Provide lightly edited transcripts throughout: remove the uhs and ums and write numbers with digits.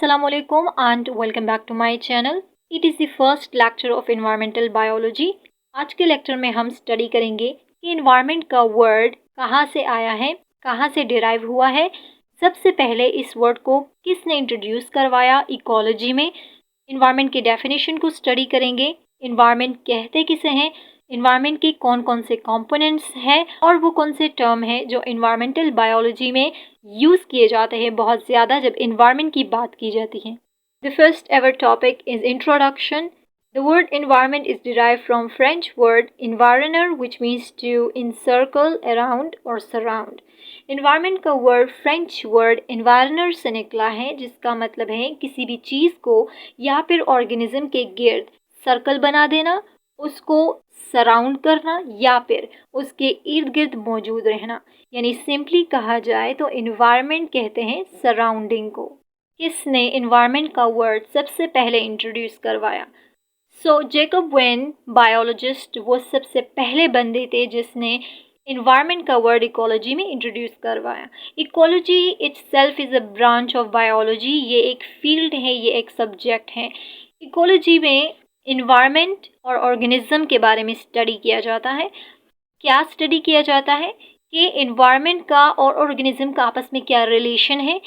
Assalamualaikum and welcome back to my channel. It is the first lecture of environmental biology. आज के lecture में हम study करेंगे कि environment का वर्ड कहाँ से आया है, कहाँ से डिराइव हुआ है, सबसे पहले इस वर्ड को किसने इंट्रोड्यूस करवाया इकोलॉजी में, environment के डेफिनेशन को स्टडी करेंगे, environment कहते किसे हैं, इन्वायरमेंट के कौन कौन से कंपोनेंट्स हैं और वो कौन से टर्म हैं जो इन्वायरमेंटल बायोलॉजी में यूज़ किए जाते हैं बहुत ज़्यादा जब इन्वायरमेंट की बात की जाती है. The first ever topic is introduction. The word environment is derived from French word environner which means to encircle, around और surround. इन्वायरमेंट का वर्ड फ्रेंच वर्ड environner से निकला है जिसका मतलब है किसी भी चीज़ को या फिर ऑर्गेनिज्म के गिर्द सर्कल बना देना, उसको सराउंड करना या फिर उसके इर्द गिर्द मौजूद रहना. यानी सिंपली कहा जाए तो इन्वायरमेंट कहते हैं सराउंडिंग को. किसने इन्वायरमेंट का वर्ड सबसे पहले इंट्रोड्यूस करवाया? सो जैकब वेन बायोलॉजिस्ट वो सबसे पहले बंदे थे जिसने इन्वायरमेंट का वर्ड इकोलॉजी में इंट्रोड्यूस करवाया. Ecology itself is a branch of biology. ये एक फील्ड है, ये एक सब्जेक्ट है. इकोलॉजी में इन्वायरमेंट और ऑर्गेनिज्म के बारे में स्टडी किया जाता है. क्या स्टडी किया जाता है कि इन्वायरमेंट का और ऑर्गेनिज्म का आपस में क्या रिलेशन है,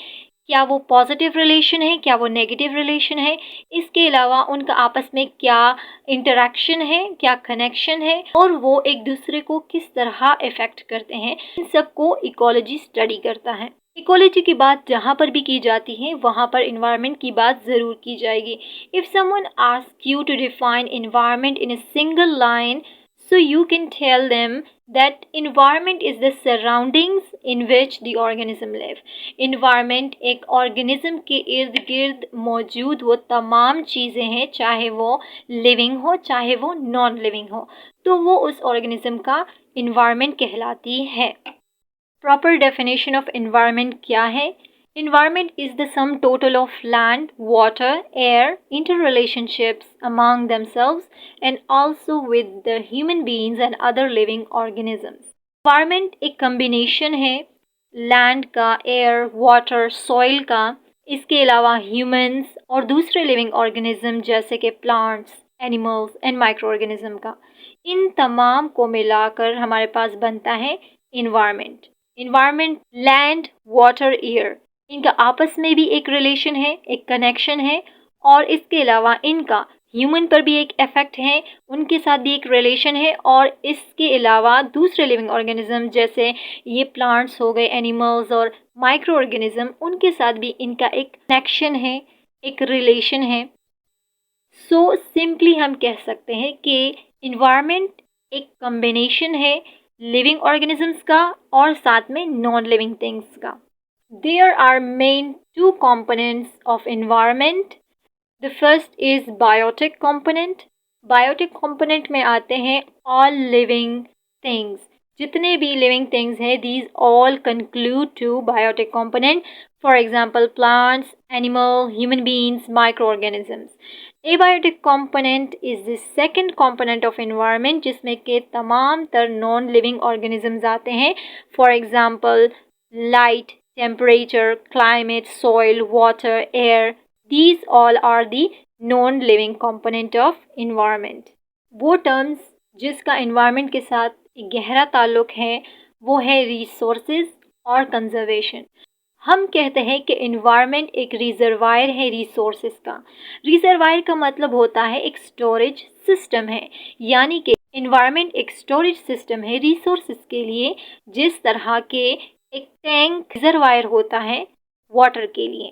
क्या वो पॉजिटिव रिलेशन है, क्या वो नेगेटिव रिलेशन है, इसके अलावा उनका आपस में क्या इंटरेक्शन है, क्या कनेक्शन है और वो एक दूसरे को किस तरह इफ़ेक्ट करते हैं. इन सब को इकोलॉजी स्टडी करता है. इकोलॉजी की बात जहाँ पर भी की जाती है वहाँ पर इन्वायरमेंट की बात ज़रूर की जाएगी. If someone ask you to define environment in a single line, so you can tell them that environment is the surroundings in which the organism live. Environment एक organism के इर्द गिर्द मौजूद वो तमाम चीज़ें हैं, चाहे वो living हो चाहे वो नॉन लिविंग हो, तो वो उस organism का environment कहलाती है. Proper definition of environment क्या है? Environment is the sum total of land, water, air, interrelationships among themselves and also with the human beings and other living organisms. Environment एक combination है land का, air, water, soil का, इसके अलावा humans और दूसरे living organism जैसे कि plants, animals and microorganism का. इन तमाम को मिलाकर हमारे पास बनता है environment. Environment, land, water, air, इनका आपस में भी एक रिलेशन है, एक कनेक्शन है और इसके अलावा इनका ह्यूमन पर भी एक इफेक्ट है, उनके साथ भी एक रिलेशन है और इसके अलावा दूसरे लिविंग ऑर्गेनिज्म जैसे ये प्लांट्स हो गए, एनिमल्स और माइक्रो ऑर्गेनिज्म, उनके साथ भी इनका एक कनेक्शन है, एक रिलेशन है. सो सिंपली हम कह सकते हैं कि इन्वायरमेंट एक कॉम्बिनेशन है लिविंग ऑर्गेनिजम्स का और साथ में नॉन लिविंग थिंग्स का. There are main two components of environment. The first is biotic component. Biotic component में आते हैं all living things. जितने भी living things हैं, these all conclude to biotic component. For example, plants, animal, human beings, microorganisms. Abiotic component is the second component of environment जिसमें के तमाम तर non-living organisms आते हैं. For example, light, temperature, climate, soil, water, air, these all are the non-living component of environment. वो terms जिसका environment के साथ एक गहरा ताल्लुक है वो है resources और conservation. हम कहते हैं कि environment एक रिजर्वायर है resources का. रिजर्वायर का मतलब होता है एक storage system है, यानी कि environment एक storage system है resources के लिए, जिस तरह के एक टैंक रिजर्वायर होता है वाटर के लिए.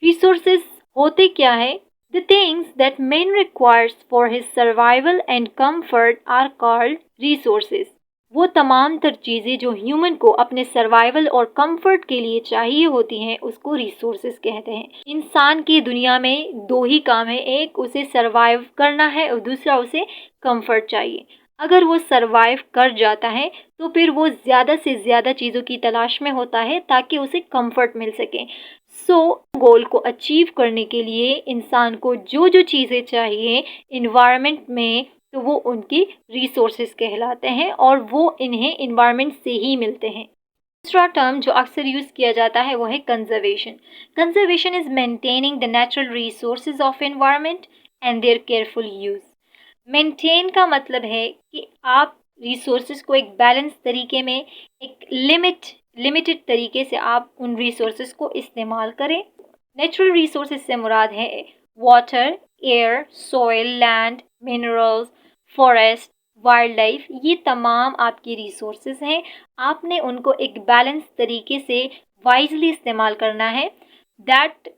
रिसोर्सेज होते क्या है? The things that man requires for his survival and comfort are called resources. वो तमाम तर चीज़ें जो ह्यूमन को अपने सर्वाइवल और कंफर्ट के लिए चाहिए होती हैं उसको रिसोर्सेज कहते हैं. इंसान की दुनिया में दो ही काम है, एक उसे सर्वाइव करना है और दूसरा उसे कंफर्ट चाहिए. अगर वो सरवाइव कर जाता है तो फिर वो ज़्यादा से ज़्यादा चीज़ों की तलाश में होता है ताकि उसे कंफर्ट मिल सके. सो गोल को अचीव करने के लिए इंसान को जो जो चीज़ें चाहिए इन्वायरमेंट में, तो वो उनकी रिसोर्सेज कहलाते हैं और वो इन्हें इन्वायरमेंट से ही मिलते हैं. दूसरा टर्म जो अक्सर यूज़ किया जाता है वो है conservation. Conservation is maintaining the natural resources of environment and their careful use. Maintain का मतलब है कि आप रिसोर्सेज को एक बैलेंस तरीके में, एक लिमिटेड तरीके से आप उन रिसोर्सेज को इस्तेमाल करें। नेचुरल रिसोर्सेज से मुराद है water, air, soil, land, minerals, forest, wild life, ये तमाम आपकी रिसोर्सेज हैं। आपने उनको एक बैलेंस तरीके से वाइजली इस्तेमाल करना है, दैट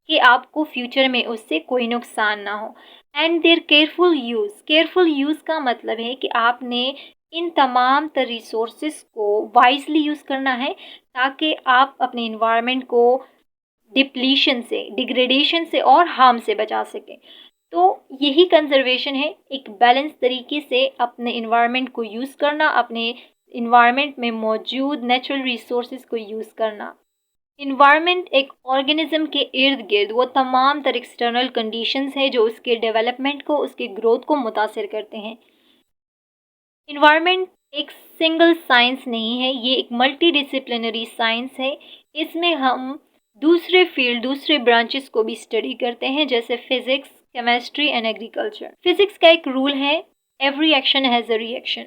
कि आपको फ्यूचर में उससे कोई नुकसान ना हो। एंड देयर केयरफुल यूज़ का मतलब है कि आपने इन तमाम तर रिसोर्सेज को वाइजली यूज़ करना है ताकि आप अपने इन्वायरमेंट को डिप्लीशन से, डिग्रेडेशन से और हार्म से बचा सकें। तो यही कंजर्वेशन है, एक बैलेंस तरीके से अपने इन्वायरमेंट को यूज़ करना, अपने इन्वायरमेंट में मौजूद नेचुरल रिसोर्सेज को यूज़ करना। इन्वायरमेंट एक ऑर्गेनिज्म के इर्द गिर्द वो तमाम तर एक्सटर्नल कंडीशंस हैं जो उसके डेवलपमेंट को, उसके ग्रोथ को मुतासिर करते हैं। इन्वायरमेंट एक सिंगल साइंस नहीं है, ये एक मल्टी डिसिप्लिनरी साइंस है। इसमें हम दूसरे फील्ड, दूसरे ब्रांचेस को भी स्टडी करते हैं, जैसे physics, chemistry and agriculture. Physics का एक रूल है, every action has a reaction.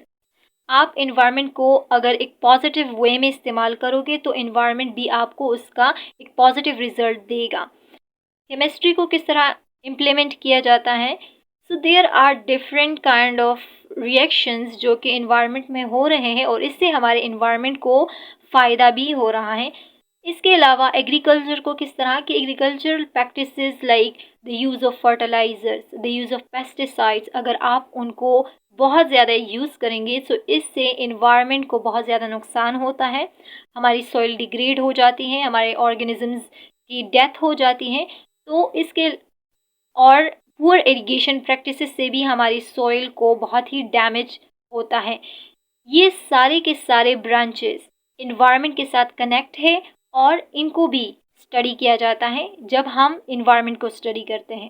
आप इन्वायरमेंट को अगर एक पॉजिटिव वे में इस्तेमाल करोगे तो इन्वायरमेंट भी आपको उसका एक पॉजिटिव रिजल्ट देगा। केमिस्ट्री को किस तरह इम्प्लीमेंट किया जाता है? So there are different kind of reactions जो कि इन्वायरमेंट में हो रहे हैं और इससे हमारे इन्वायरमेंट को फ़ायदा भी हो रहा है। इसके अलावा एग्रीकल्चर को किस तरह की agricultural practices like the use of fertilisers, the use of pesticides, अगर आप उनको बहुत ज़्यादा यूज़ करेंगे तो इससे इन्वायरमेंट को बहुत ज़्यादा नुकसान होता है। हमारी सॉइल डिग्रेड हो जाती है, हमारे ऑर्गेनिजम्स की डेथ हो जाती है। तो इसके और पुअर इरिगेशन प्रैक्टिसेस से भी हमारी सॉइल को बहुत ही डैमेज होता है। ये सारे के सारे ब्रांचेस इन्वायरमेंट के साथ कनेक्ट है और इनको भी स्टडी किया जाता है जब हम इन्वायरमेंट को स्टडी करते हैं।